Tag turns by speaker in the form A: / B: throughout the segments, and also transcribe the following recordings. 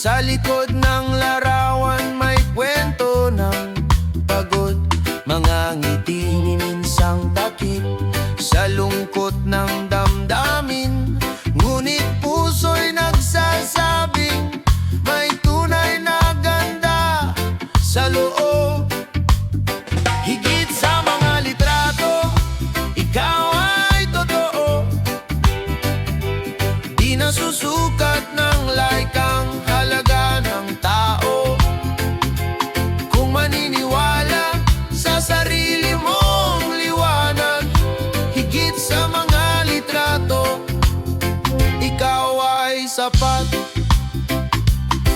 A: Sa likod ng larawan may kwento ng pagod, mga ngiti ni minsang takip sa lungkot ng damdamin. Ngunit puso'y nagsasabing may tunay na ganda sa loob. Higit sa mga litrato, ikaw ay totoo. Di nasusukat ng like ang halaga ng tao. Kung maniniwala sa sarili mong liwanag, higit sa mga litrato, ikaw ay sapat.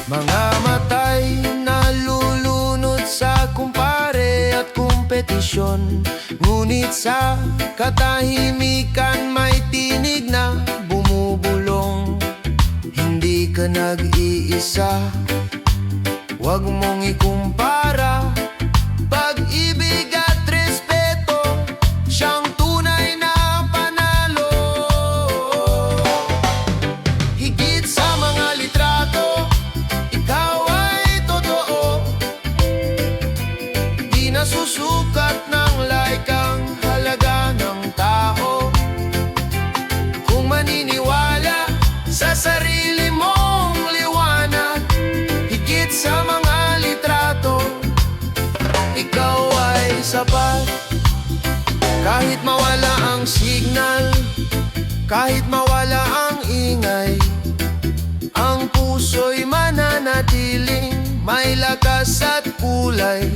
A: Mga matay nalulunod sa kumpare at kompetisyon, ngunit sa katahimikan may tinig na bumubulong. Hindi ka nag-iisa, huwag mong ikumpara. Pag-ibig at respeto, siyang tunay na panalo. Higit sa mga litrato, ikaw ay totoo. Di nasusukat ng like ang halaga ng tao. Kung maniniwala sa sarili mong liwanag, higit sa mga litrato, ikaw ay sapat. Kahit mawala ang signal, kahit mawala ang ingay, ang puso'y mananatiling may lakas at kulay.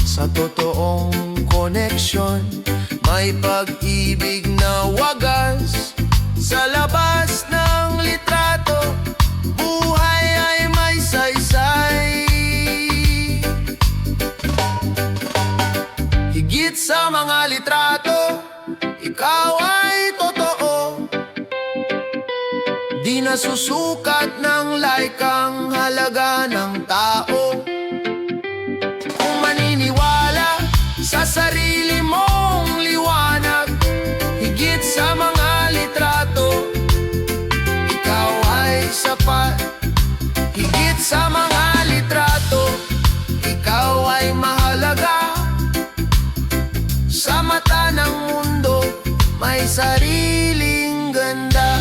A: Sa totoong koneksyon, may pag-ibig na wagas. Sa labas ng litrato, buhay ay may saysay. Higit sa mga litrato, ikaw ay totoo. Di nasusukat ng like ang halaga ng tao. Kung maniniwala sa sarili mong liwanag, higit sa mga litrato, ikaw ay sapat. Higit sa mga litrato, ikaw ay mahalaga. Sa mata ng mundo, may sariling ganda.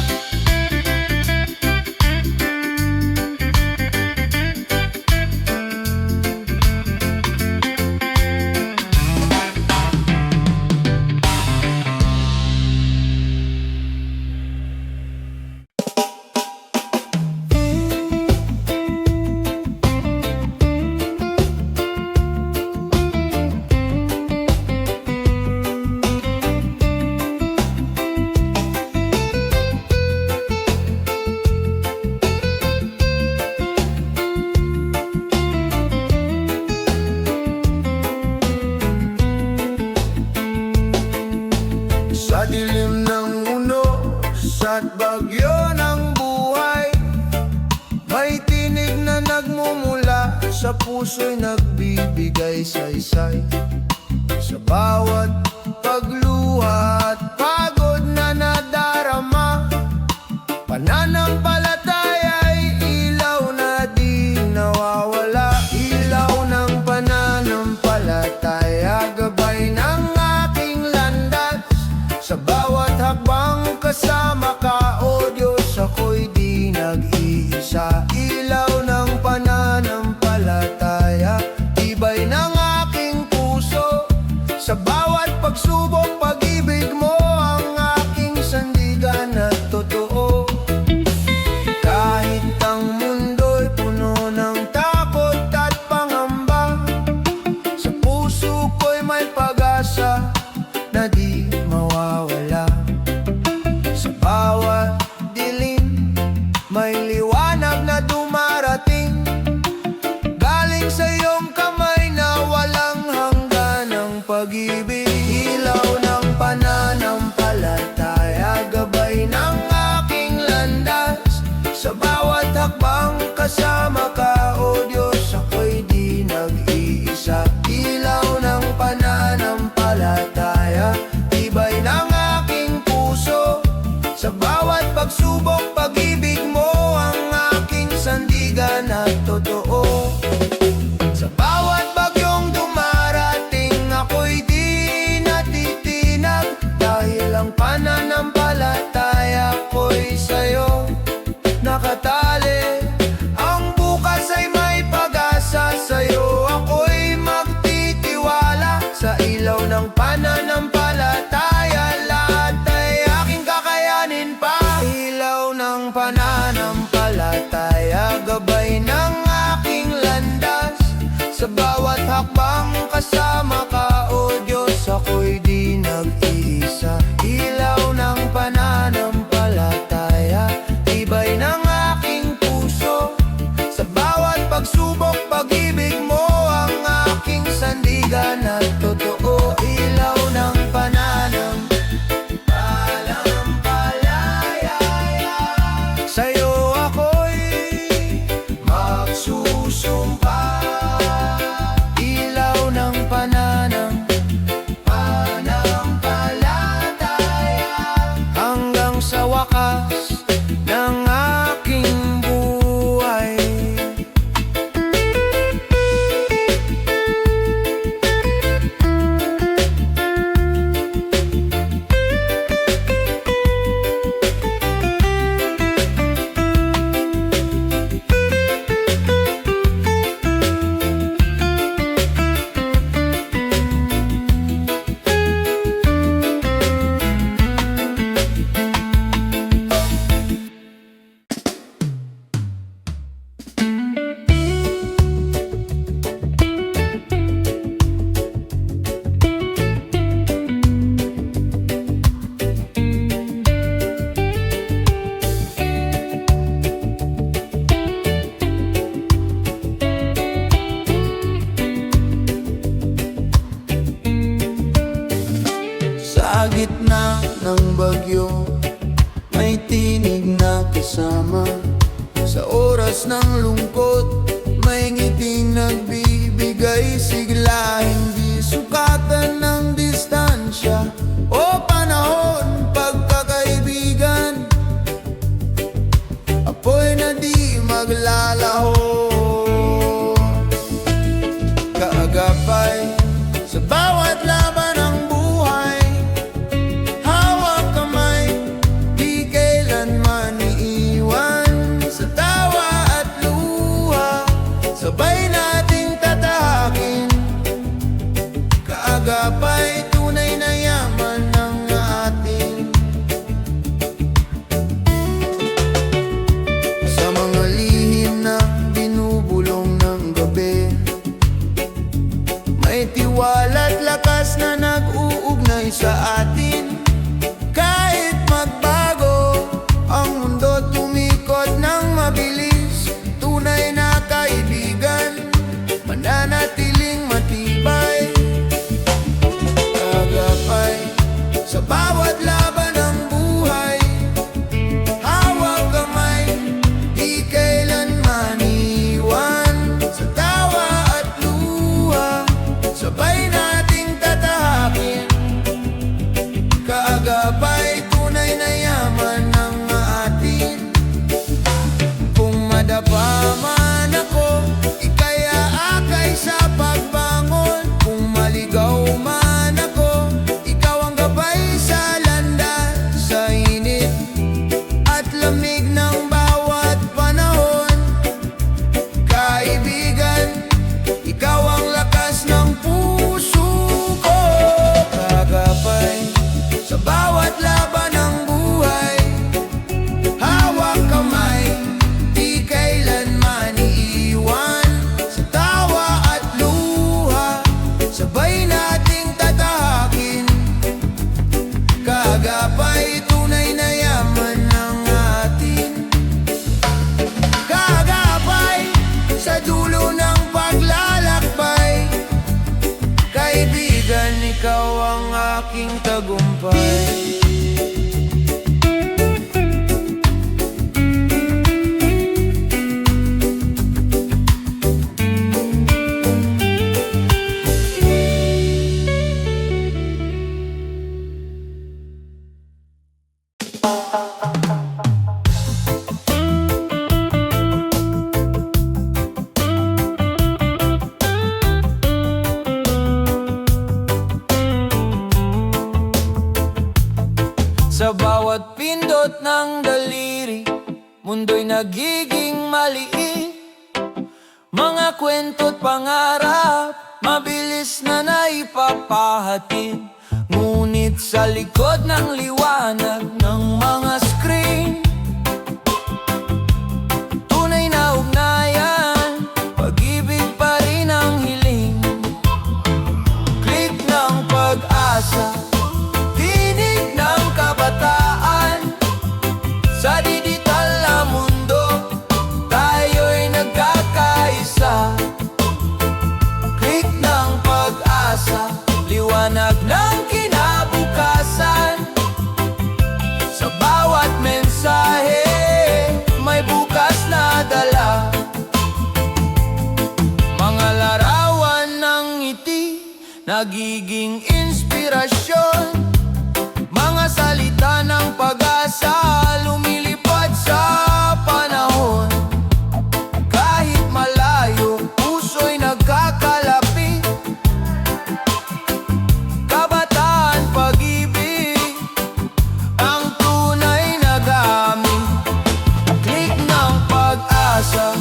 A: Sa dilim ng unos at bagyo ng buhay, may tinig na nagmumula sa puso'y nagbibigay saysay. Sa bawat pagluha at pagod na nadarama, pananampalataya'y ilaw na di nawawala. Ilaw ng pananampalataya, gabay ng aking landas. Sa bawat hakbang kasama ka, o Diyos, ako'y di nag-iisa. Ilaw ng pananampalataya, tibay ng aking puso. Sa bawat pagsubok, pag-ibig mo ang aking sandigan at totoo. Kahit ang mundo'y puno ng takot at pangamba, sa puso ko'y may pag-asa na di mawawala. Sa bawat dilim, may liwanag na dumarating, galing sa iyong kamay na walang hanggan ng pag-ibig. Ilaw ng pananampalataya, gabay ng aking landas. Sa bawat hakbang kasama ka, o Diyos, ako'y di nag-iisa. Ilaw ng pananampalataya, tibay ng aking puso. Sa bawat pagsubok, pag-ibig mo ang aking ng pananampalataya, gabay ng aking landas. Sa bawat hakbang kasama ka, O Diyos, ako'y di nag-iisa. Ilaw ng pananampalataya, tibay ng aking puso. Sa bawat pagsubok, pag-ibig mo ang aking sandigan at totoo. Ilaw ng pananampalataya, sa'yo ako'y magsusumpa. Ilaw ng pananampalataya, hanggang sa wakas ng aking buhay. Sa gitna ng bagyo, may tinig na kasama. Sa oras ng lungkot, may ngiting nagbibigay sigla. Hindi sukatan ng distansya o panahon, pagkakaibigan. Apoy na di maglalaho, kaagapay sa bawat laban ng buhay. Hawak kamay, di kailanman iiwan. Sa tawa at luha, sabay nating tatahakin. Kaagapay, tunay na yaman ng atin. Sa mga lihim na binubulong ng gabi, may tiwala't lakas na nag-uugnay sa atin. Kahit magbago ang mundo, tumikot ng mabilis. Tunay na kaibigan, mananatiling matibay. Kagapay sa bawat laban ng buhay. Hawak kamay, di kailanman iwan. Sa tawa at luha, sabay nating tatahakin. Kaagapay, tunay na yaman ng atin. Kung madapa man ako, ika'y aakay sa pagbangon. Kung maligaw man ako, ikaw ang gabay sa landas. Sa init at lamig ng bawat panahon, kaibigan, ikaw ang lakas ng puso ko. Kagapay sa bawat laban ng buhay. Hawak kamay, di kailanman iiwan. Sa tawa at luha, sabay nating tatahakin. Kagapay, tunay na yaman ng atin. Kagapay sa dulo ng paglalakbay. Kaibigan, ikaw ang aking tagumpay. Sa bawat pindot ng daliri, mundo'y nagiging maliit. Mga kwento't pangarap, mabilis na naipapahatid. Ngunit sa likod ng liwanag ng mga screen, nagiging inspirasyon. Mga salita ng pag-asa, lumilipad sa panahon. Kahit malayo, puso'y nagkakalapit. Kabataan, pag-ibig, ang tunay na gamit. Click ng pag-asa,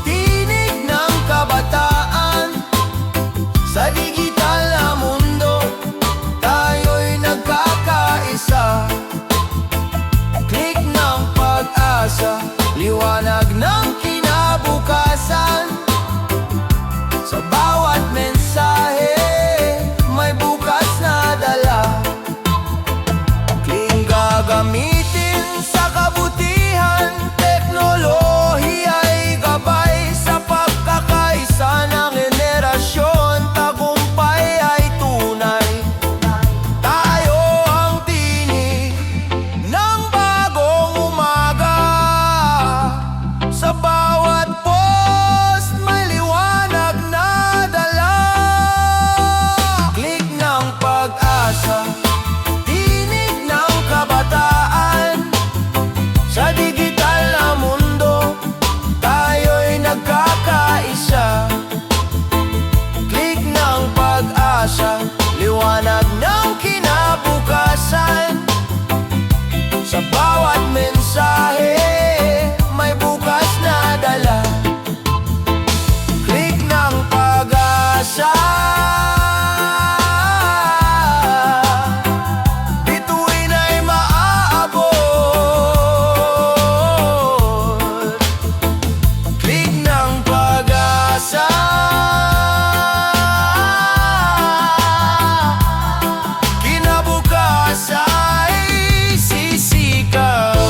A: tinig ng kabataan. Sa digital na mundo, tayo'y nagkakaisa. Click ng pag-asa, liwanag ng kinabukasan. Sa bawat mensahe, may bukas na dala. Click gagamitin sa kabutihan, teknolohiya'y gabay sa pagkakaisa ng henerasyon. Tagumpay ay tunay, tayo ang tinig ng bagong umaga. Sa bawat post, may liwanag na dala. Click ng pag-asa, tinig ng kabataan. Sa digital na mundo, tayo'y nagkakaisa. Click ng pag-asa, liwanag ng kinabukasan. Sa bawat mensahe, may bukas na dala. Click ng pag-asa, bituin ay maaabot. Click ng pag-asa, kinabukas ay sisikat.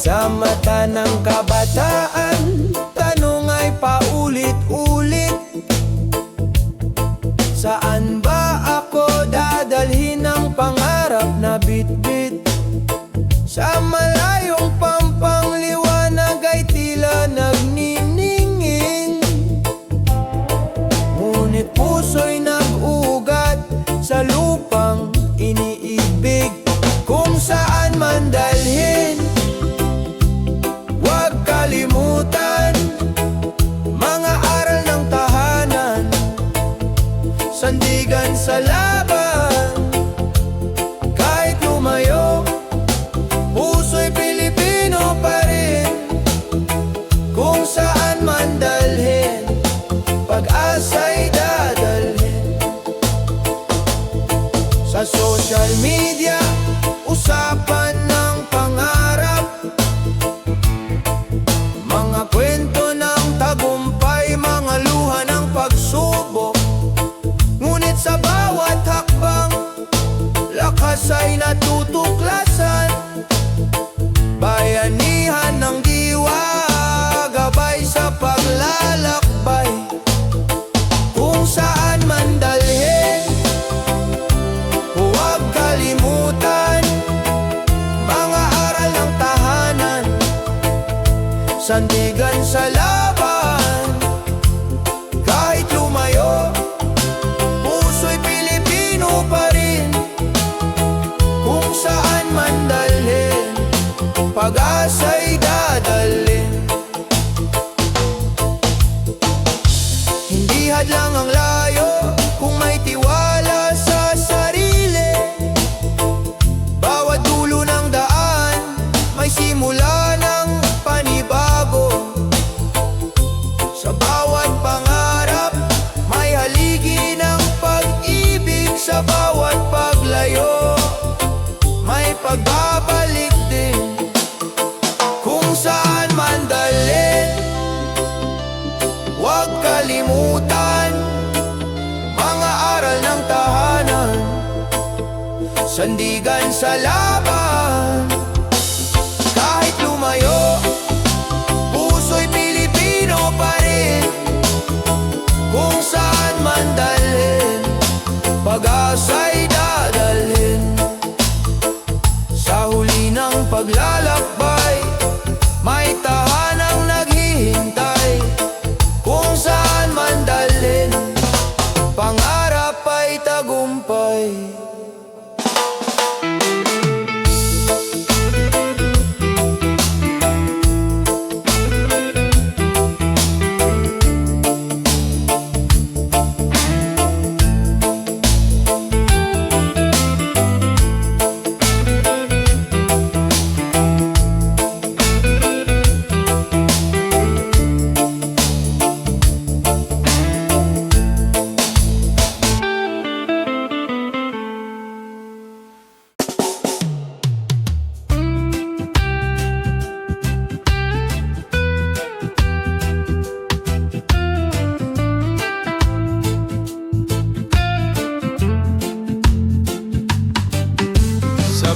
A: Sa mata ng kabataan, tanong ay paulit-ulit. Saan ba ako dadalhin ang pangarap na bitbit? Sa malayong pampangliwanag ay tila nagniningin. Ngunit puso'y nag-ugat sa lupang iniibig. Kung saan man dalhin, huwag kalimutan mga aral ng tahanan. Sandigan sa laban, kahit lumayo, puso'y Pilipino pa rin. Kung saan man dalhin, pag-asa'y dadalhin. Sa social media, usapan ng pangarap, mga kwento ng tagumpay, mga luha ng pagsubok. Ngunit sa bawat hakbang, lakas ay natutuklasan. Bayanihan ng diwa, gabay sa paglalakbay. Kung saan man dalhin, huwag kalimutan mga aral ng tahanan. Sandigan sa laban, kahit lumayo, puso'y Pilipino pa rin. Kung saan man dalhin, pag-asa'y dadalhin. Hindi hadlang ang layo kung may tiwala sa sarili. Bawat dulo ng daan, may simula ng panibago. Sa bawat pangarap, may haligi ng pag-ibig. Sa bawat paglayo, may pagbabalik din. Kung saan man dalhin, huwag kalimutan sandigan sa laban. Kahit lumayo, puso'y Pilipino pa rin. Kung saan man dalhin, pag-asa'y dadalhin. Sa huli ng paglalakbay, may tahanang naghihintay. Kung saan man dalhin, pangarap ay tagumpay.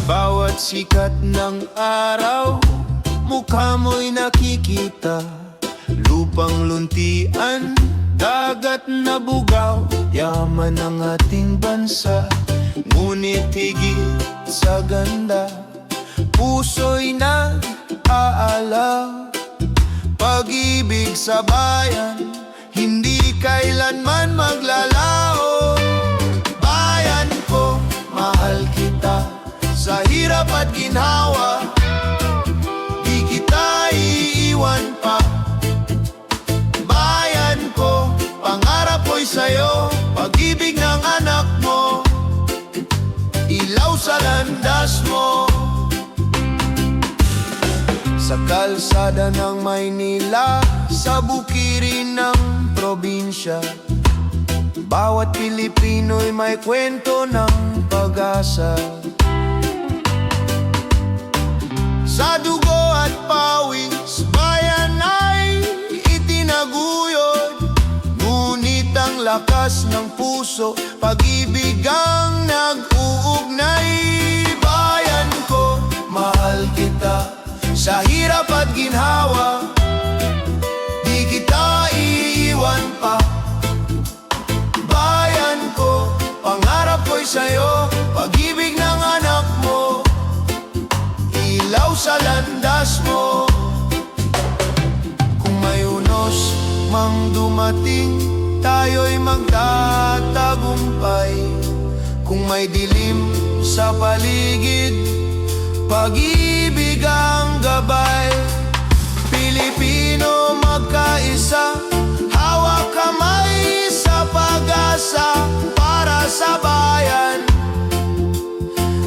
A: Bawat sikat ng araw, mukha mo'y nakikita. Lupang luntian, dagat na bugaw, yaman ng ating bansa. Ngunit higit sa ganda, puso'y nag-aalaw. Pag-ibig sa bayan, hindi kailanman maglalaho. Bayan ko, mahal kita. Sa hirap at ginhawa, di kita iiwan pa. Bayan ko, pangarap ko'y sa'yo. Pag-ibig ng anak mo, ilaw sa landas mo. Sa kalsada ng Maynila, sa bukirin ng probinsya, bawat Pilipino'y may kwento ng pag-asa. Sa dugo at pawis, bayan ay itinaguyod. Ngunit ang lakas ng puso, pag-ibig ang nag-uugnay. Bayan ko, mahal kita. Sa hirap at ginhawa, di kita iiwan pa. Bayan ko, pangarap ko'y sa'yo. Pag-ibig ng anak mo, ilaw sa landas mo. Kung may unos mang dumating, tayo'y magtatagumpay. Kung may dilim sa paligid, pag-ibig ang gabay. Pilipino magkaisa, hawak kamay sa pag-asa. Para sa bayan,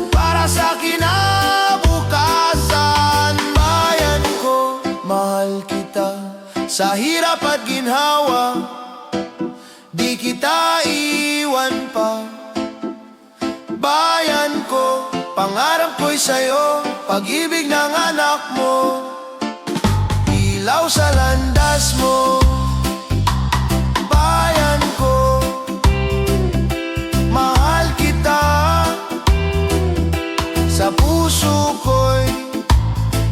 A: para sa kinabukasan. Bayan ko, mahal kita. Sa hirap at ginhawa, di kita iwan pa. Bayan ko, pangarap ko'y sa'yo. Pag-ibig ng anak mo, ilaw sa landas mo. Bayan ko, mahal kita. Sa puso ko'y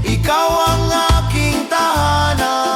A: ikaw ang aking tahanan.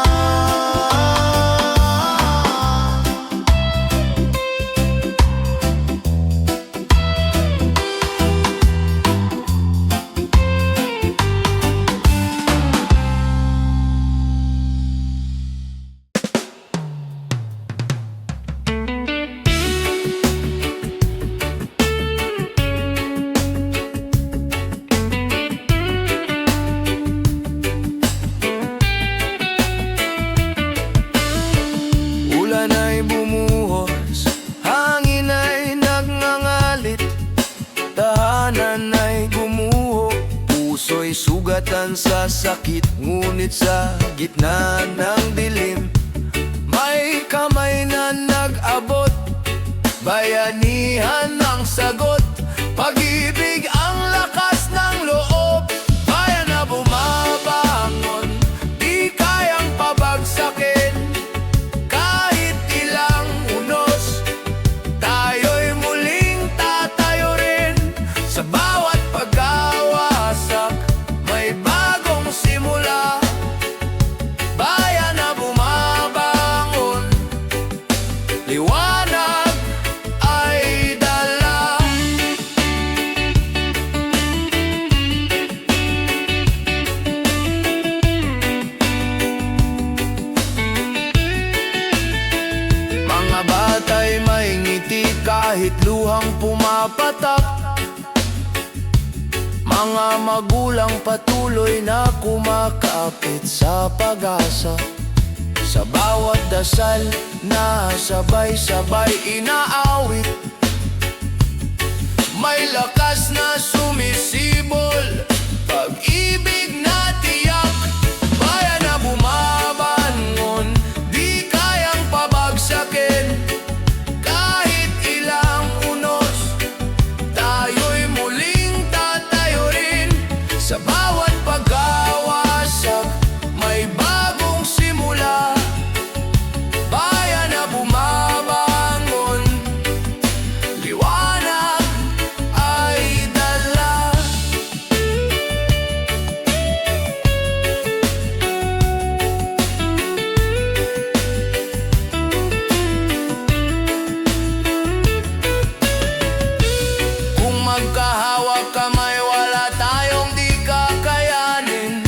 A: Sugatan sa sakit, ngunit sa gitna ng dilim, may kamay na nag-abot. Bayanihan ang sagot, pag-ibig ang lakas ng loob. Bayan na bumabangon, di kayang pabagsakin. Kahit ilang unos, tayo'y muling tatayo rin. Sa bawat pumapatak. Mga magulang patuloy na kumakapit sa pag-asa. Sa bawat dasal na sabay-sabay inaawit, may lakas na sumisibol, pag-ibig na tiyak. Bayan na bumabangon, di kayang pabagsakin. Kahit ilang unos, tayo'y muling tatayo rin. Sa bawat pagkawasak, may bagong simula. Bayan na bumabangon, liwanag ay dala. Kung magkahawak kamay, wala tayong di kakayanin.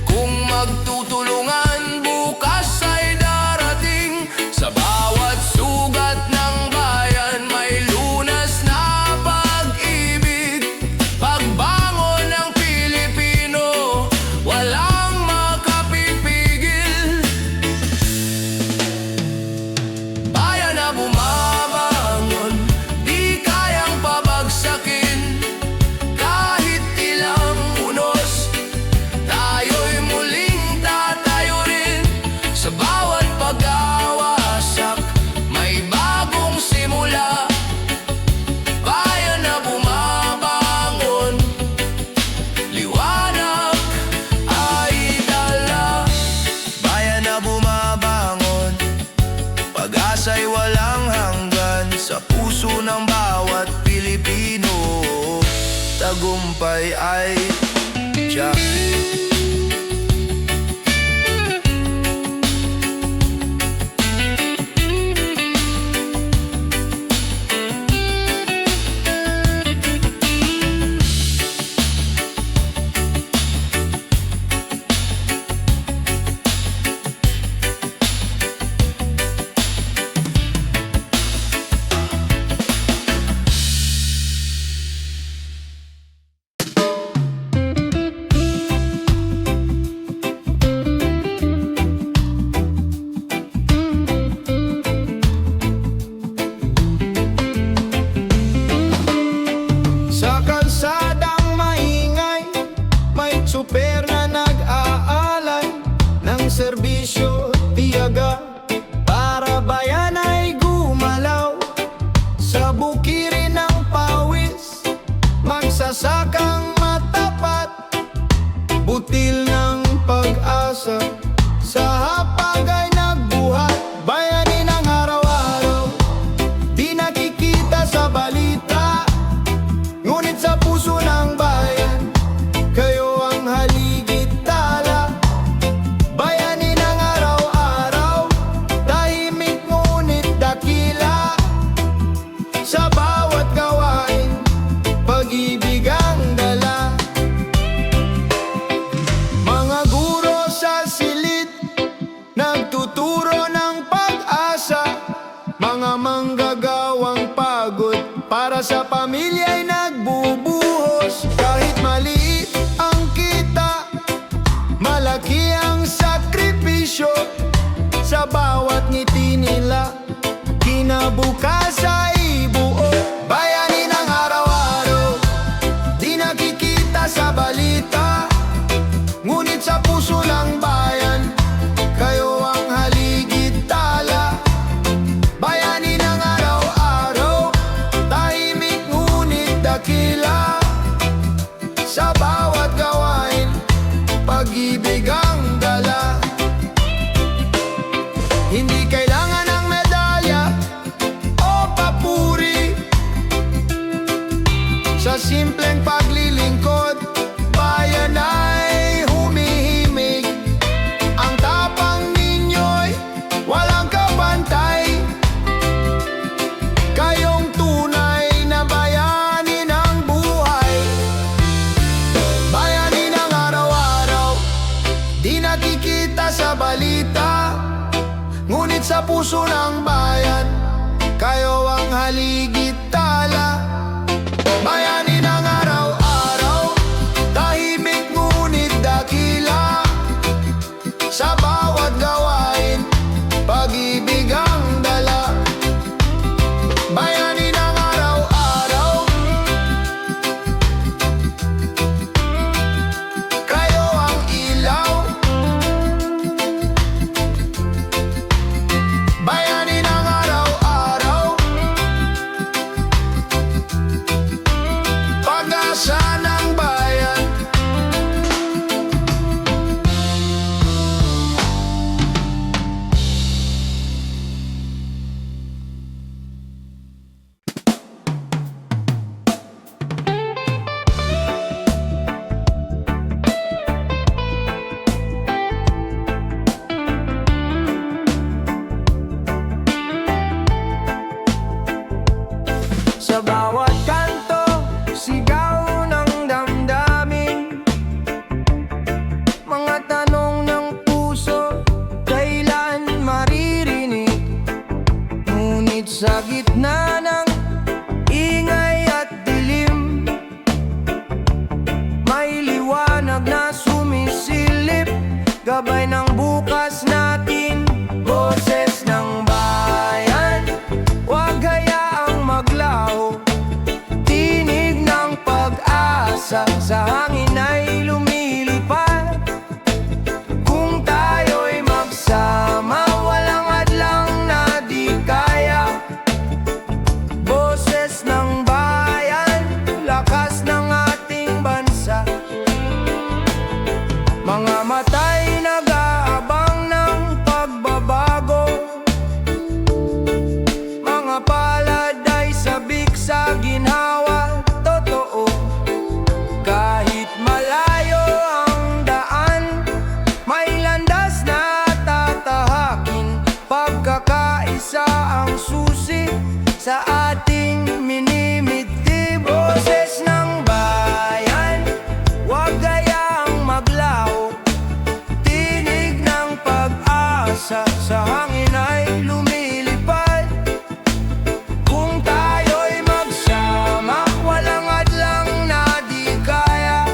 A: Kung magtutulungan, bukas ay darating. Sa bawat sugat ng bayan, may lunas na pag-ibig. Pagbangon ng Pilipino, walang makapipigil. Bayan na bumabangon, di kayang pabagsakin. Kahit ilang unos, tayo'y muling tatayo rin. Sa bawat pag-awasak, may bagong simula. Bayan na bumabangon, liwanag ay dala. Bayan na bumabangon, pag-asa'y walang hanggan. Sa puso ng bawat Pilipino, tagumpay ay tiyak. Sa kalsadang maingay, may tsuper na nag-aalay ng serbisyo tiyaga para bayan ay gumalaw. Sa bukirin ng pawis, magsasakang matapat, butil ng pag-asa. Sa hapag ay nagbuhat, bayanin ang araw-araw, di nakikita sa balita. Ngunit sa puso ng bayan, kayo ang haligit tala. Bayanin ang araw-araw, tahimik ngunit dakila. Sa bawat gawain, pag-ibig ang dala. Mga guro sa silid, nagtuturo ng pag-asa. Mga manggagawang pagod, para sa pamilya'y nagbubuhos. Kahit maliit ang kita, malaki ang sakripisyo. Sa bawat ngiti nila, kinabukas ay buo. Bayanin ang araw-araw, di nakikita sa balita. Ngunit sa puso ng bayan, kayo ang haligit tala. Bayanin ang araw-araw, tahimik ngunit dakila. Sa bawat gawain, pag-ibig ang dala. Hindi kailangan ng medalya o papuri. Sa simpleng paglilingkod, bayan ay humihimig. Ang tapang ninyo'y walang kabantay. Kayong tunay na bayanin ng buhay. Bayanin ang araw-araw, di nakikita sa balita. Ngunit sa puso ng bayan, kayo ang haligit liwanag na sumisilip, gabay ng bukas natin. Boses ng bayan, huwag hayaang maglaho. Tinig ng pag-asa, sa hangin ay lumilipad. Kung tayo'y magsama, walang hadlang na di kaya. Boses ng bayan, lakas ng ating bansa. Mga matay nag-aabang ng pagbabago, mga palad ay sabik sa ginhawa. Totoo, kahit malayo ang daan, may landas na tatahakin. Pagkakaisa ang susi sa ating minimiti. Boses ng bayan, huwag hayaang maglaho. Tinig ng pag-asa, sa hangin ay lumilipad. Kung tayo'y magsama, walang hadlang na di kaya.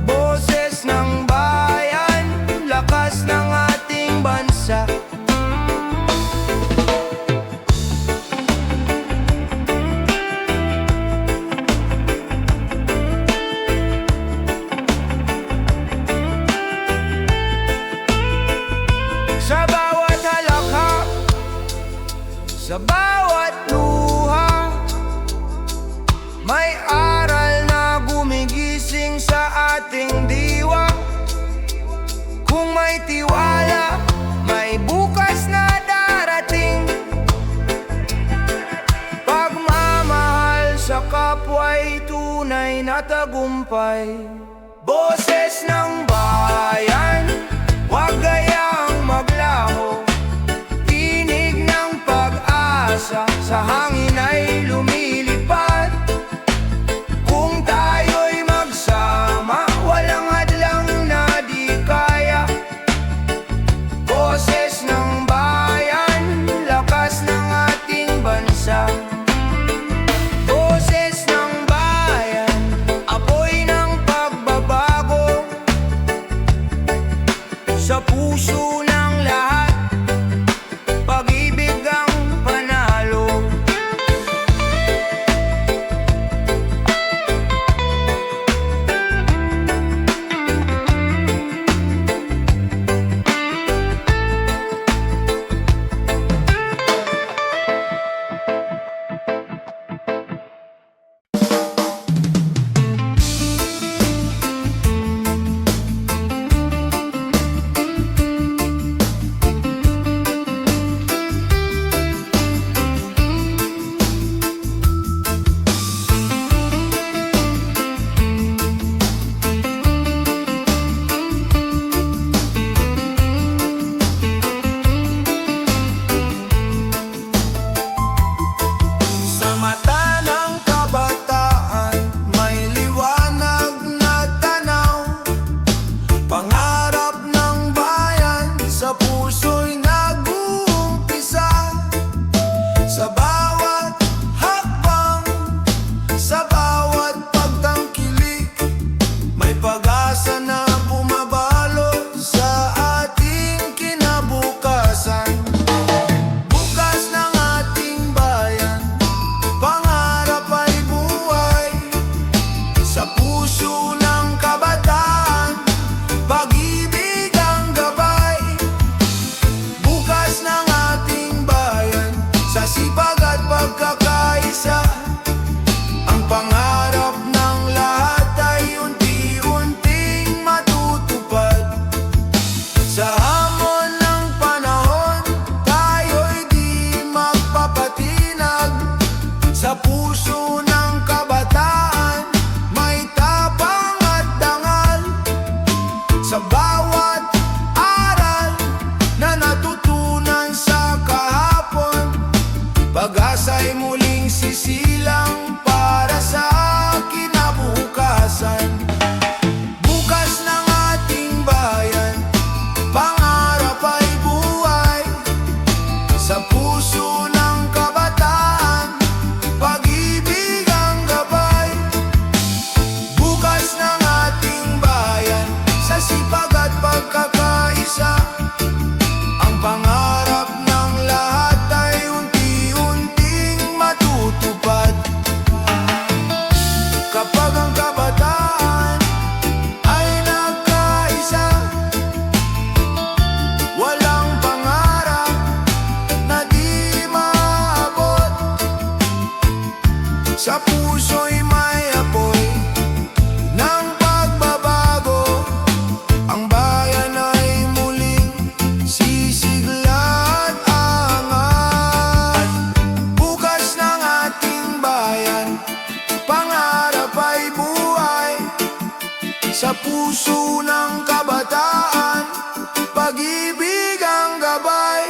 A: Boses ng bayan, lakas ng ating bansa. Sa bawat halakhak, sa bawat luha, may aral na gumigising sa ating diwa. Kung may tiwala, may bukas na darating. Pagmamahal sa kapwa'y tunay na tagumpay. Boses ng bayan, huwag hayaang maglaho. Tinig ng pag-asa, sa hangin ay lumilipad. Kung tayo'y magsama, walang hadlang na di kaya. Boses ng bayan, lakas ng ating bansa. Boses ng bayan, apoy ng pagbabago. Sa puso ng lahat, pag-ibig ang panalo. Sa mata ng kabataan, may liwanag na tanaw. Pangarap ng bayan, sa puso'y nag-uumpisa. Sa bawat hakbang, sa bawat pagtangkilik, may pag-asa na bumabalot sa ating kinabukasan. Bukas ng ating bayan, pangarap ay buhay. Sa puso ng kabataan, pag-ibig ang gabay. Bukas ng ating bayan, sa sipag at pagkakaisa, ang pangarap ng lahat ay unti-unting matutupad. Sa hamon ng panahon, tayo'y di magpapatinag. Sa puso ng kabataan, may tapang at dangal. Sa bawat aral na natutunan sa kahapon, pag-asa'y muling sisilang para sa kinabukasan. Bukas ng ating bayan, pangarap ay buhay. Sa puso ng kabataan, pag-ibig ang gabay. Bukas ng ating Sa puso ng kabataan, pag-ibig ang gabay.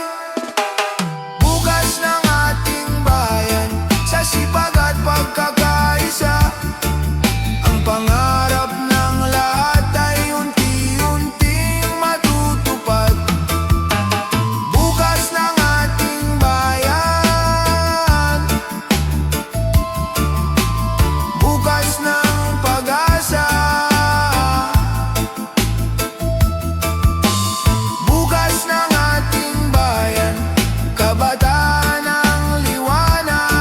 A: Bukas ng ating bayan, sa sipag at pagkakaisa. Ang pangarap ng lahat ay unti-unting matutupad. Bukas ng ating bayan, bukas ng pag-asa. Bukas ng ating bayan, kabataan ang liwanag.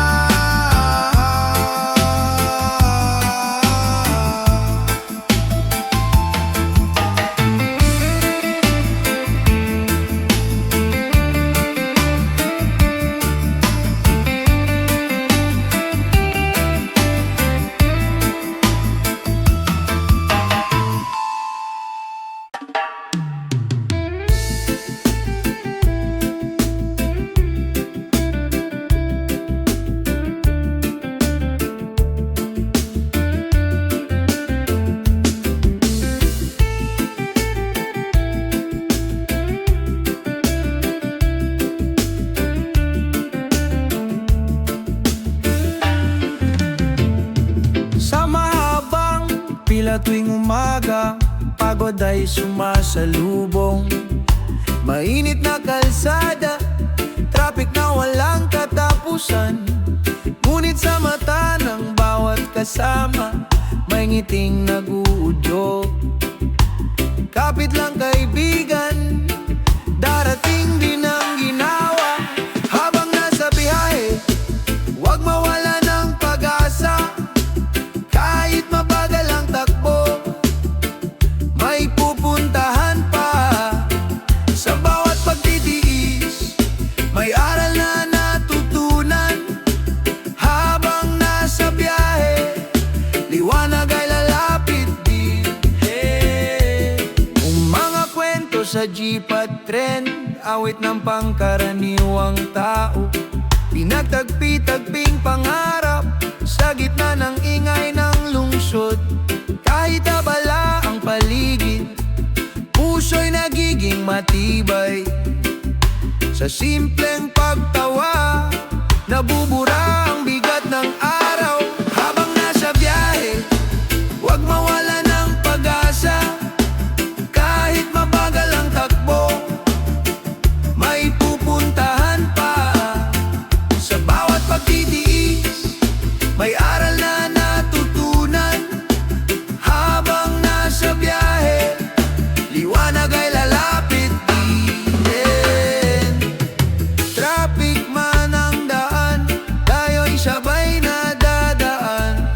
A: Sa mahabang pila tuwing umaga, pagod ay sumasalubong. Mainit na kalsada, traffic na walang katapusan. Ngunit sa mata ng bawat kasama, may ngiting nag-uudyok. Kapit lang kaibigan, darating din ang ginawa. Habang nasa biyahe, huwag mawala ng pag-asa. Kahit mabagal ang takbo, may pupuntahan pa. Sa bawat pagtitiis, may aral na natutunan. Habang nasa biyahe, liwanag ay lalapit din. Kung mga kwento sa jeep at tren, awit ng pangkaraniwang tao. Pinagtagpi-tagping pangarap sa gitna ng ingay ng lungsod. Kahit abala ang paligid, puso'y nagiging matibay. Sa simpleng pagtawa, nabubura ang bigat ng araw. Habang nasa biyahe, huwag mawala ng pag-asa. Kahit mabagal ang takbo, may pupuntahan pa. Sa bawat pagtitiis, may aral na natutunan. Habang nasa biyahe, liwanag ay lalapit din. Traffic man ang daan, tayo'y sabay na dadaan.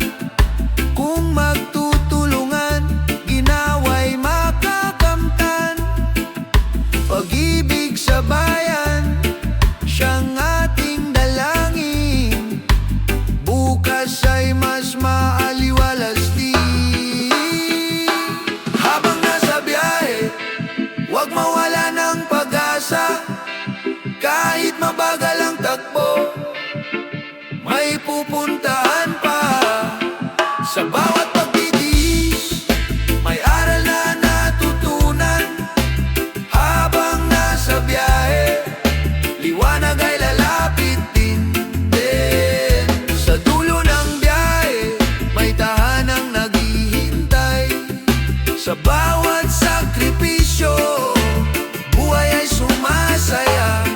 A: Kung magtutulungan, ginawa'y makakamtan. Pag-ibig sa bayan, siyang ating dalangin. Bukas ay mas maaliwalas din. Habang nasa biyahe, huwag mawala ng pag-asa. Kahit mabagal ang takbo, may pupuntahan pa. Sa bawat pagtitiis, may aral na natutunan. Habang nasa biyahe, liwanag ay lalapit din. Sa dulo ng biyahe, may tahanang naghihintay. Sa bawat sakripisyo, buhay ay sumasaya.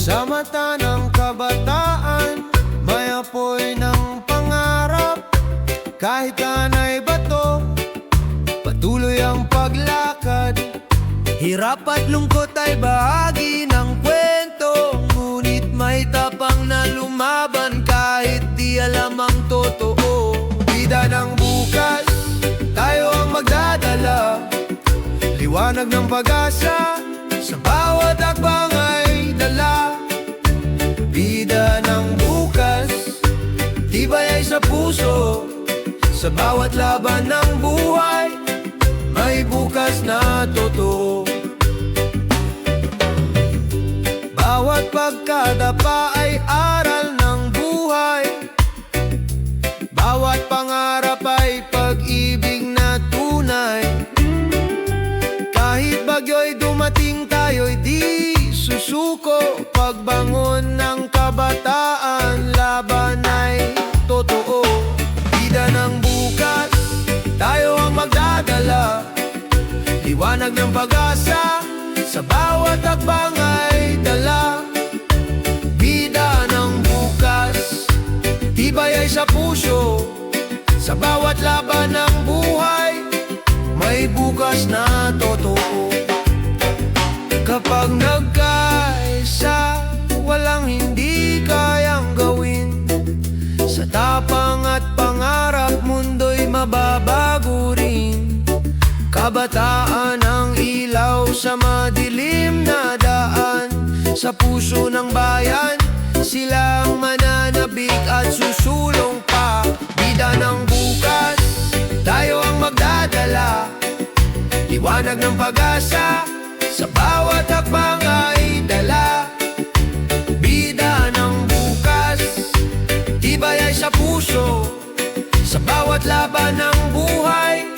A: Sa mata ng kabataan, may apoy ng pangarap. Kahit anay bato, patuloy ang paglakad. Hirap at lungkot ay bahagi ng kwento, ngunit may tapang na lumaban kahit di alam ang totoo. Bida ng bukas, tayo ang magdadala. liwanag ng pag-asa, sa bawat akbang ay dala. Bida ng bukas, tibay ay sa puso, sa bawat laban ng buhay, may bukas na totoo. Bawat pagkadapa ay aral ng buhay, bawat pangarap ay pag-ibig na tunay. Kahit bagyo'y dumating, tayo'y di susuko. Pagbangon ng kabataan, laban ay totoo. Bida ng bukas, tayo ang magdadala. Liwanag ng pag-asa, sa bawat akbang ay dala. Bida ng bukas, tibay ay sa puso, sa bawat laban ng buhay, may bukas na totoo. Kapag nagkaisa, walang hindi kayang gawin. Sa tapang at pangarap, mundo'y mababago rin. Kabataan ang ilaw sa madilim na daan, sa puso ng bayan, silang mananabik at susulong pa. Bida ng bukas, tayo ang magdadala. Liwanag ng pag-asa, sa bawat hakbang ay dala. Bida ng bukas, tibay ay sa puso, sa bawat laban ng buhay,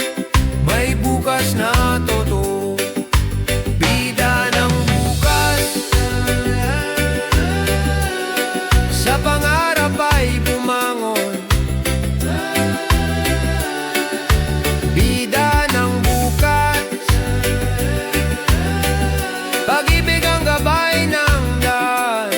A: may bukas na totoo. Bida ng bukas, sa pangarap ay bumangon. Bida ng bukas, pag-ibig ang gabay ng daan.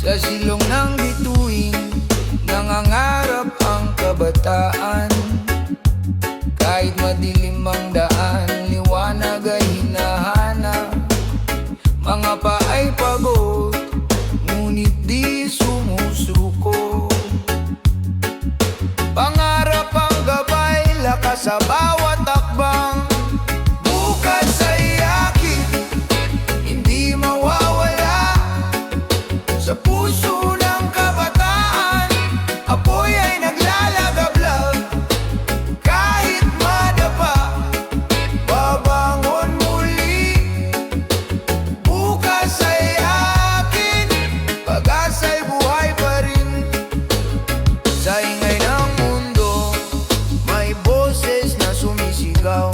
B: Sa silong ng bituin, nangangarap ang kabataan. Kahit madilim ang daan, liwanag ay hinahanap. Mga paay pagod, ngunit di sumusuko. Pangarap ang gabay, lakas sa bawat takbang. Bukas ay akin, hindi mawawala. Sa puso ng kabataan, apoy ay naglalagablab. Kahit madapa, babangon muli. Bukas ay akin, pag-asa'y buhay pa rin. Sa ingay ng mundo, may boses na sumisigaw.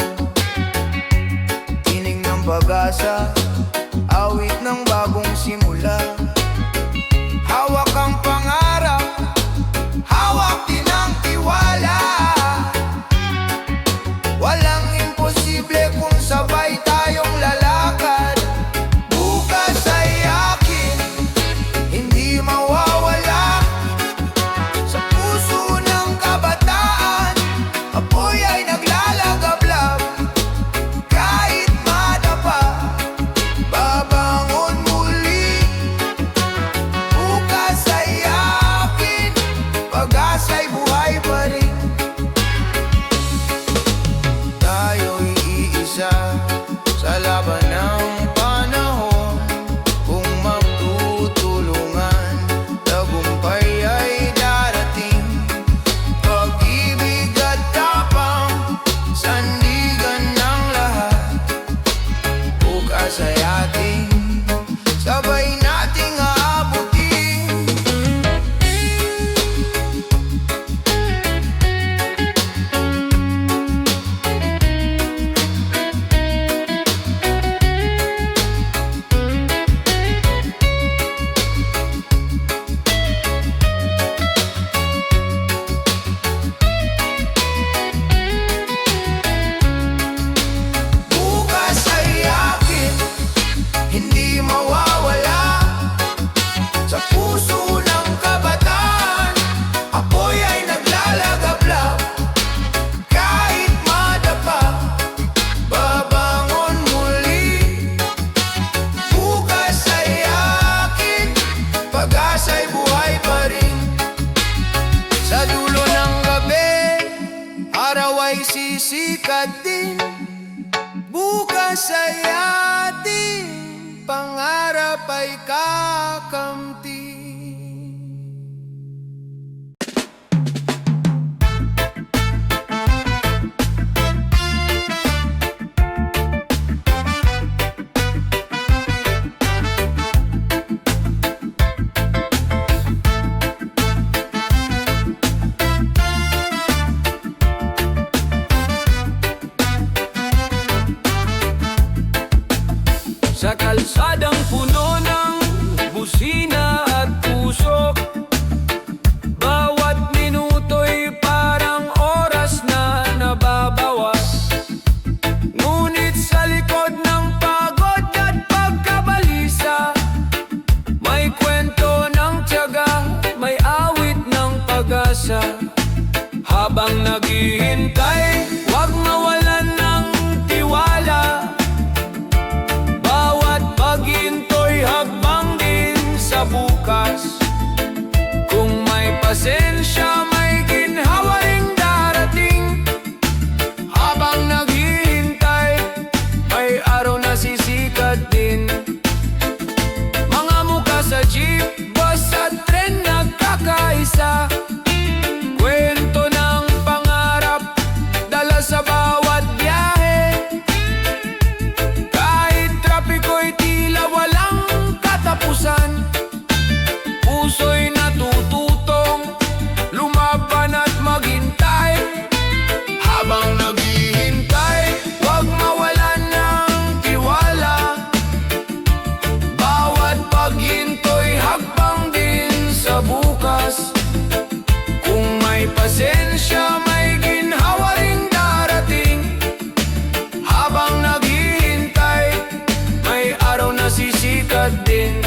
B: Tinig ng pag-asa, awit ng bagong simula. Hawak ang pangarap, hawak din ang tiwala. Walang imposible kung sabay tayong lalakad. Bukas ay akin, hindi mawawala. Sa puso ng kabataan, apoy ay naglalagablab. Kahit madapa, babangon muli. Bukas ay akin, pag-asa'y buhay pa rin. Tayo'y iisa sa laban ng panahon. Kung magtutulungan, tagumpay ay darating. Pag-ibig at tapang, sisikat din. Bukas ay ating pangarap ay kakamti.
C: Sa kalsadang puno ng busina at usok, bawat minuto'y parang oras na nababawas. Ngunit sa likod ng pagod at pagkabalisa, may kwento ng tiyaga, may awit ng pag-asa. Habang naghihintay, huwag mawalan ng tiwala. Paghinto'y hakbang din sa bukas. Kung may pasensya, may ginhawa ring darating. Habang naghihintay, may araw na sisikat din. Mga mukha sa jeep, bus at tren nagkakaisa. Kwento ng pangarap, dala sa bawat biyahe. Kahit trapiko'y tila walang katapusan, puso'y natututong lumaban at maghintay. Habang naghihintay, huwag mawalan ng tiwala. Bawat paghinto'y hakbang din sa bukas. Kung may pasensya, may ginhawa ring darating. Habang naghihintay, may araw na sisikat din.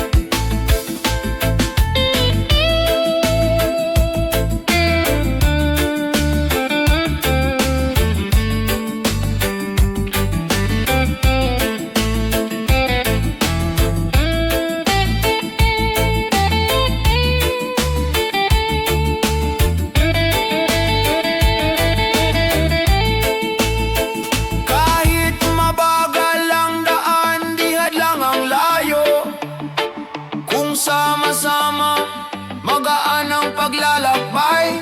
C: Kahit mabagal ang daan, di hadlang ang layo. Kung sama-sama, magaan ang paglalakbay.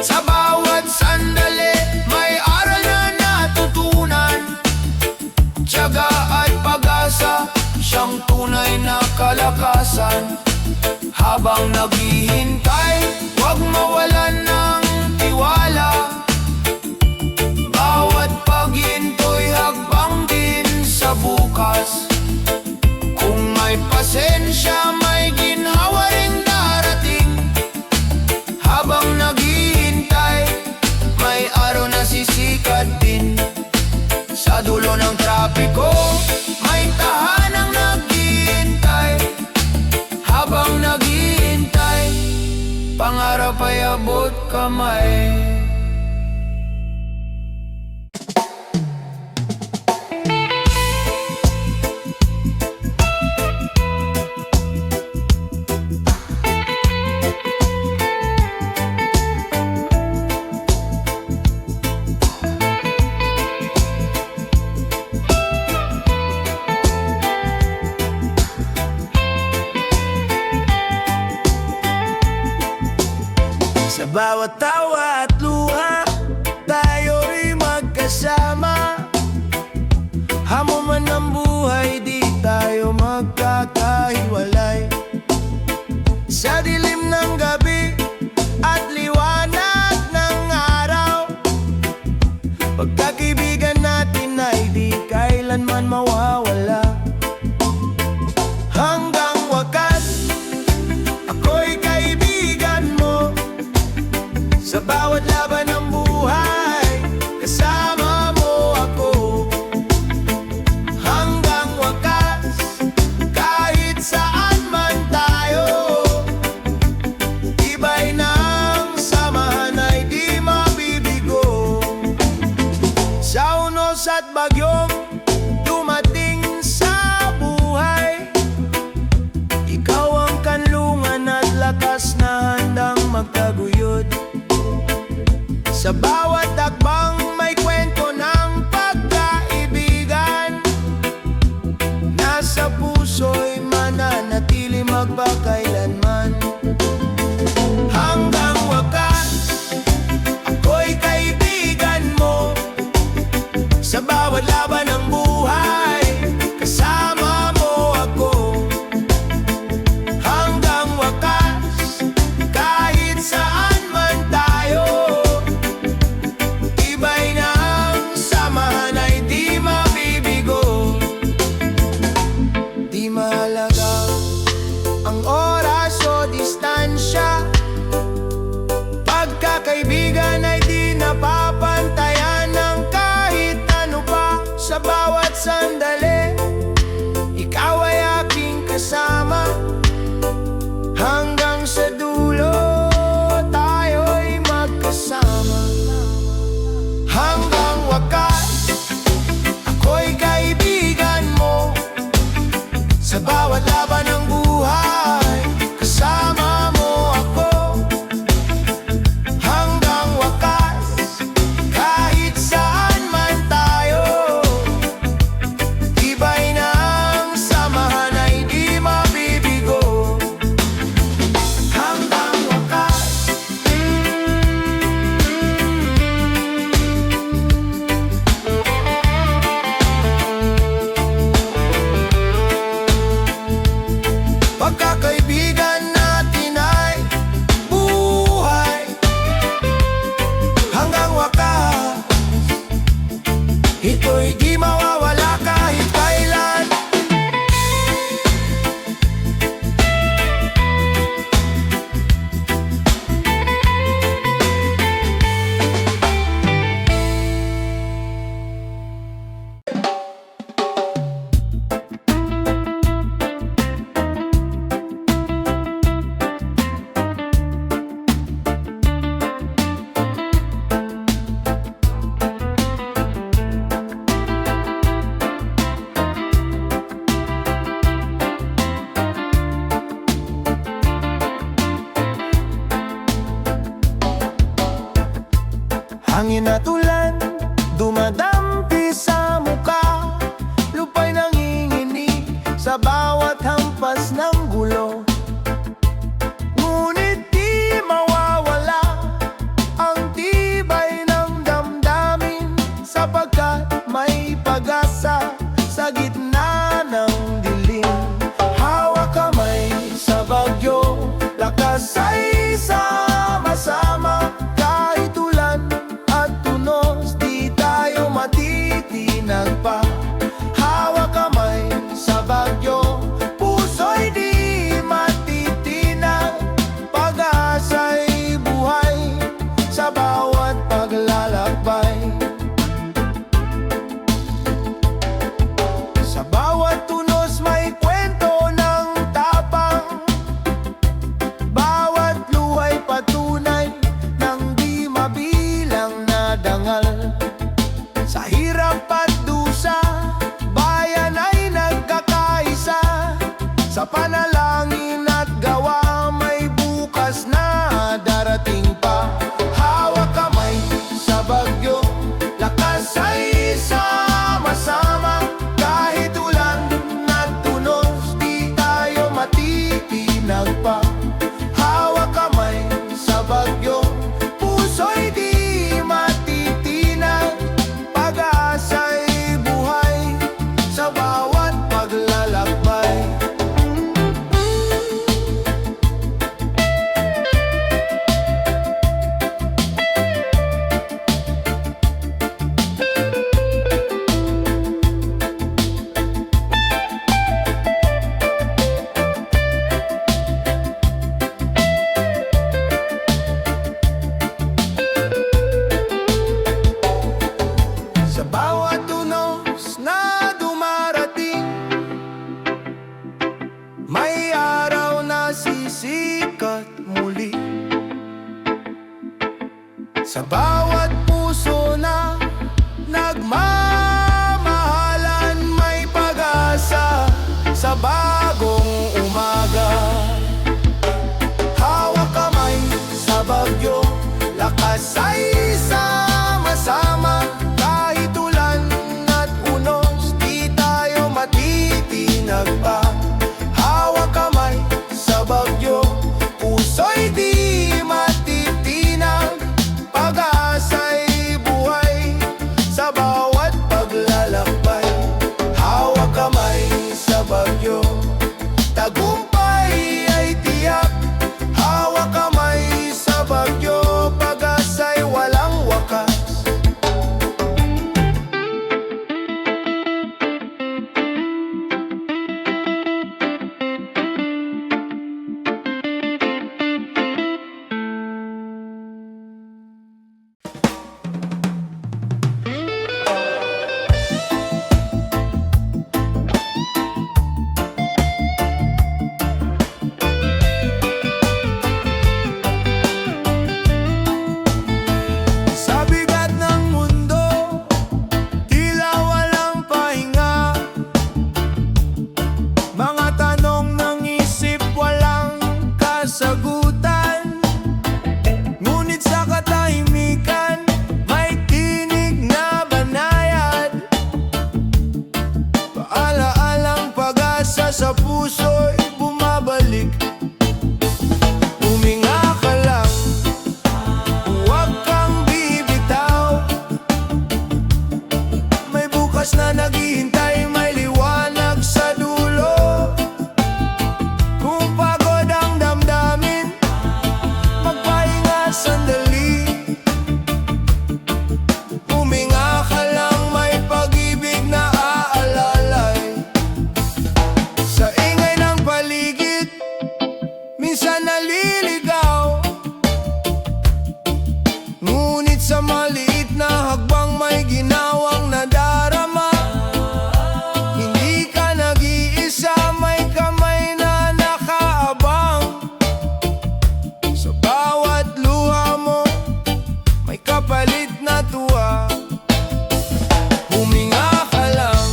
C: Sa bawat sandali, may aral na natutunan. Tiyaga at pag-asa, siyang tunay na kalakasan. Habang naghihintay, huwag mawalan ng tiwala. Bawat paghinto'y hakbang din sa bukas. Kung may pasensya, may ginhawa ring darating. Habang naghihintay, may araw na sisikat din. Sa dulo ng trapiko, may tahanang naghihintay. Habang naghihintay, pangarap ay abot kamay.
B: Sa bawat tawa at luha, tayo'y magkasama. Hamon man ang buhay, di tayo magkakahiwalay. Sa dilim ng gabi at liwanag ng araw, pagkakaibigan natin ay di kailanman mawawala. Hanggang wakas, ako'y kaibigan mo. Sa bawat laban ng buhay, kasama mo ako. Hanggang wakas, kahit saan man tayo, tibay ng samahan ay di mabibigo. Sa unos at bagyong dumating sa buhay, ikaw ang kanlungan at lakas na handang magtaguyod. Sa bawat akbang may
C: bawat laban ng buhay, kasama mo ako. Hanggang wakas, kahit saan man tayo, tibay ng samahan ay di mabibigo. Di mahalaga ang oras o distansya, pagkakaibigan ay di napapantayan ng kahit ano pa. Sa bawat sandali, ikaw ay aking kasama. Hanggang sa dulo, tayo'y magkasama. Hanggang wakas, ako'y kaibigan mo. Sa bawat laban ng buhay, kasama mo ako. Hanggang wakas, kahit saan man tayo, tibay ng samahan ay di mabibigo. Hanggang wakas. Pagkakaibigan natin ay buhay. Hanggang wakas, ito'y di mawawala kahit kailan. Hangin at ulan, dumadampi sa muka. Lupa'y nanginginig sa bawat hampas ng gulo. Ngunit di mawawala ang tibay ng damdamin, sapagkat may pag-asa sa gitna ng dilim. Hawak kamay sa bagyo, lakas ay sama-sama. Kahit ulan at tunos, di tayo matitinag pa. Hawak kamay sa bagyo, puso'y di matitinag. Pag-asa'y buhay sa bawat paglalakbay. Sa bawat tunos may kwento ng tapang, bawat luha'y patunay ng di mabilang na dangal. Sa hirap at dusa, bayan ay nagkakaisa. Sa panalangin at gawa, may bukas na darating pa. Hawak kamay sa bagyo, lakas ay sama-sama. Kahit ulan at tunos, di tayo matitinag pa. Hawak kamay sa bagyo, puso'y di matitinag. Pag-asa'y buhay sa bawat paglalakbay. sa puso'y bumabalik. Huminga ka lang, huwag kang bibitaw. May bukas na naghihintay, may liwanag sa dulo. Kung pagod ang damdamin, magpahinga sandali. Huminga ka lang, may pag-ibig na aalalay. Sa ingay ng paligid, minsan naliligaw. Ngunit sa maliit na hakbang may ginawang nadarama. Hindi ka nag-iisa, may kamay na nakaabang. Sa bawat luha mo, may kapalit na tuwa. Huminga ka lang,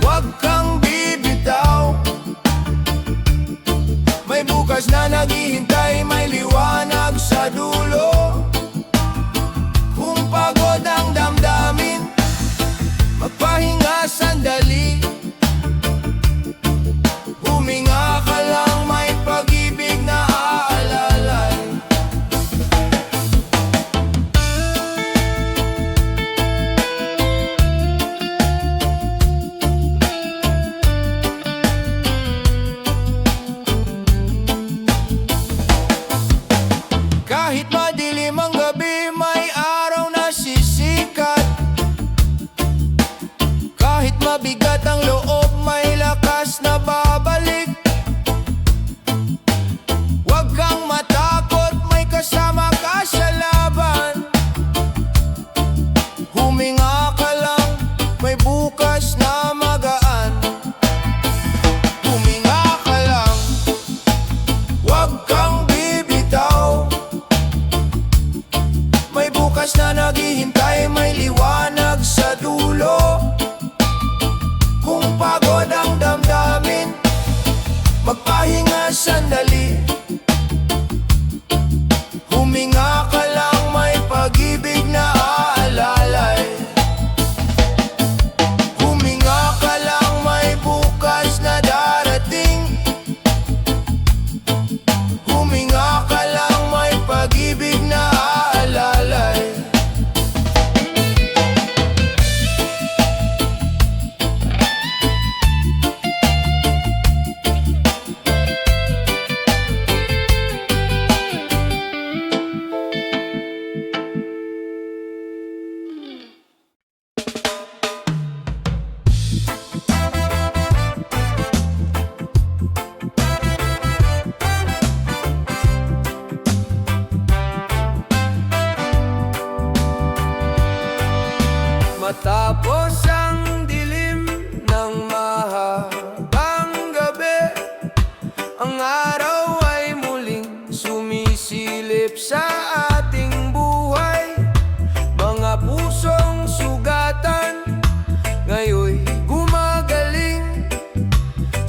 C: huwag kang bibitaw. May bukas na naghihintay, may liwanag sa dulo. Kung pagod ang damdamin, magpahinga sandali. Huminga ka lang, may pag-ibig na aalalay. Kahit madilim ang gabi, may araw na sisikat. Kahit mabigat ang loob, may lakas na babalik. Huwag kang matakot, may kasama ka sa laban. Huminga ka lang, may bukas na magaan. Huminga ka lang, huwag kang bibitaw. May bukas na naghihintay, may liwanag sa dulo. Kung pagod ang damdamin, magpahinga sandali. Huminga ka lang, may pag-ibig na aalalay. Huminga ka lang, may bukas na darating. Huminga ka lang, may pag-ibig na aalalay. Matapos ang dilim ng mahabang gabi, ang araw ay muling sumisilip sa ating buhay. Mga pusong sugatan ngayoy gumagaling.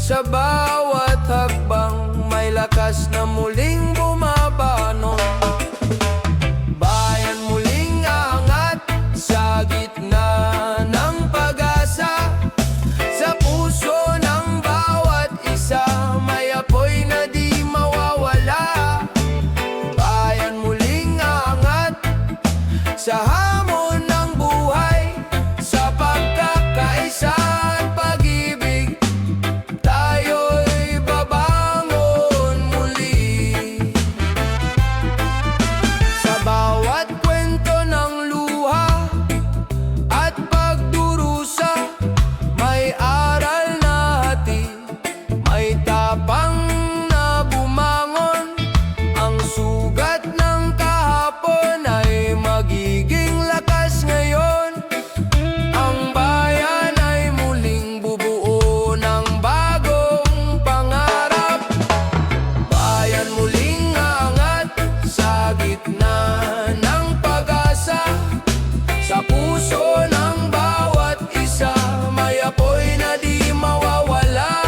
C: Sa bawat hakbang may lakas na muling bumabangon. Bayan muling aangat sa gitna ng pag-asa. Sa puso ng bawat isa, may apoy na di mawawala. Bayan muling aangat sa hamon ng buhay. Sa pagkakaisa at pag-ibig, tayo'y babangon muli. Sa bawat kwento ng luha at pagdurusa, may aral na hatid, may tapang na bumangon. Ang sugat ng kahapon ay magiging lakas ngayon. Ang bayan ay muling bubuo ng bagong pangarap. Bayan muling aangat sa gitna ng pag-asa. Sa puso ng bawat isa, may apoy na di mawawala.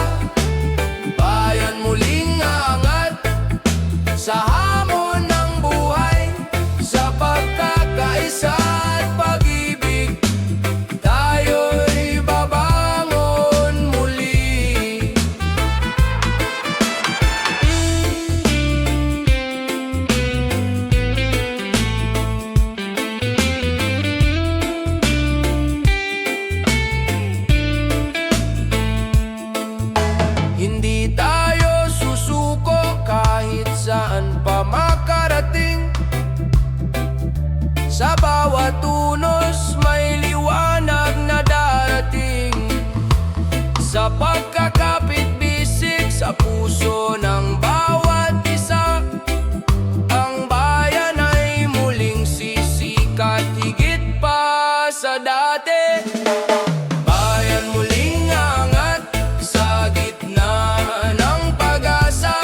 C: Bayan muling aangat sa hamon ng buhay. Sa pagkakaisa at pag-ibig, tayo'y babangon muli. sa dati. Bayan muling angat sa gitna ng pag-asa.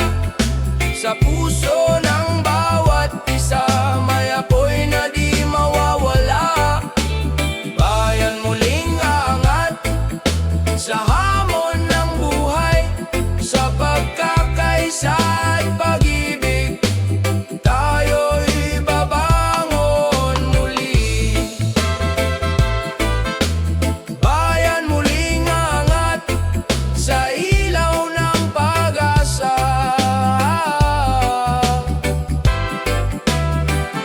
C: Sa puso ng bawat isa may apoy na di mawawala. Bayan muling angat sa hamon ng buhay. Sa pagkakaisa at pag-ibig tayo'y babangon muli. Bayan muling angat sa ilaw ng pag-asa.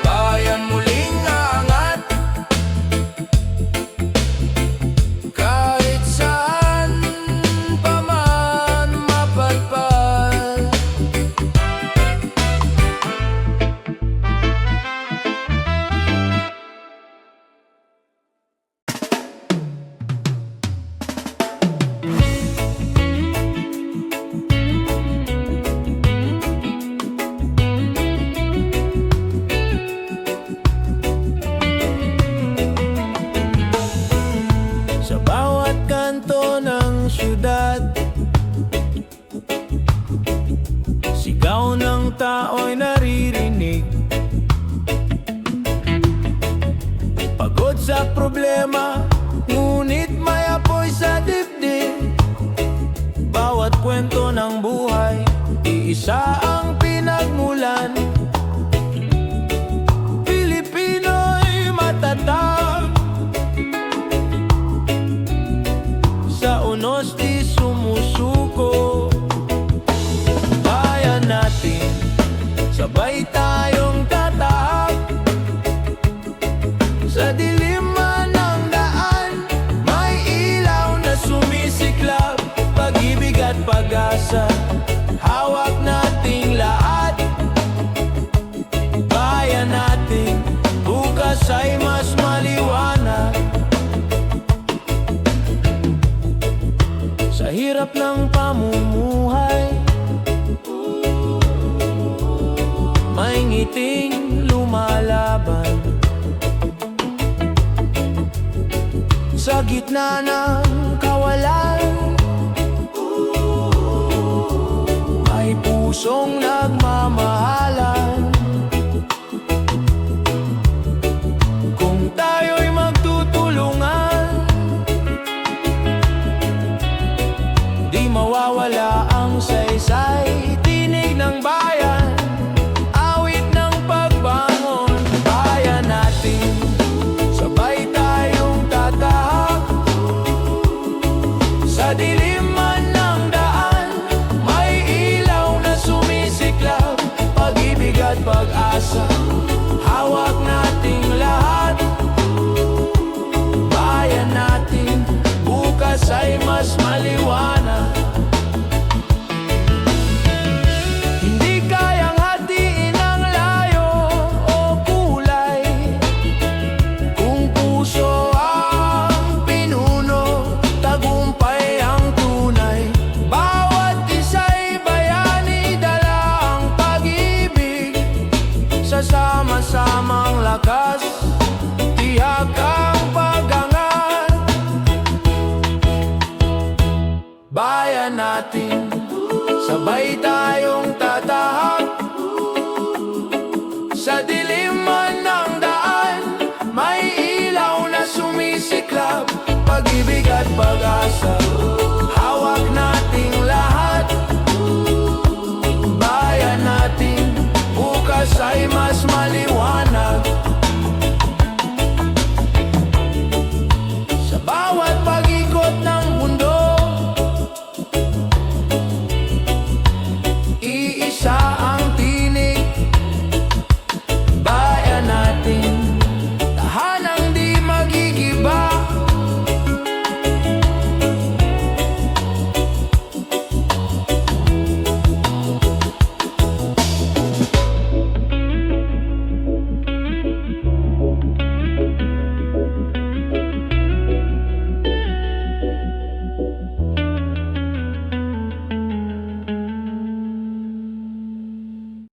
C: Bayan muling angat kahit saan pa man mapadpad. Sa bawat kanto ng syudad, sigaw ng tao'y naririnig. Pagod sa problema, ngunit may apoy sa dibdib. Bawat kwento ng buhay, iisa ang pinagmulan. Pilipino'y matatag, sa unos di sumusuko. Bayan natin, sabay tayong tatahak. Sa dilim man ng daan, may ilaw na sumisiklab. Pag-ibig at pag-asa, hawak nating lahat. Bayan natin, bukas ay mas maliwanag. Sa hirap ng pamumuhay, may ngiting lumalaban. Sa gitna ng kawalan, may pusong nagmamahalan. Kung tayo'y magtutulungan, di mawawala ang saysay. Tinig ng bayan, awit ng pagbangon. Bayan natin, sabay tayong tatahak. Sa dilim man ng daan, may ilaw na sumisiklab. Pag-ibig at pag-asa, hawak nating lahat. Bayan natin, bukas ay mas maliwanag. Hindi kayang hatiin ang layo o kulay, kung puso ang pinuno, tagumpay ang tunay. Bawat isa'y bayani, dala ang pag-ibig. Sa sama-samang lakas, tiyak ang pag-angat. Bayan natin, sabay tayong tatahak. Sa dilim man ng daan, may ilaw na sumisiklab. Pag-ibig at pag-asa,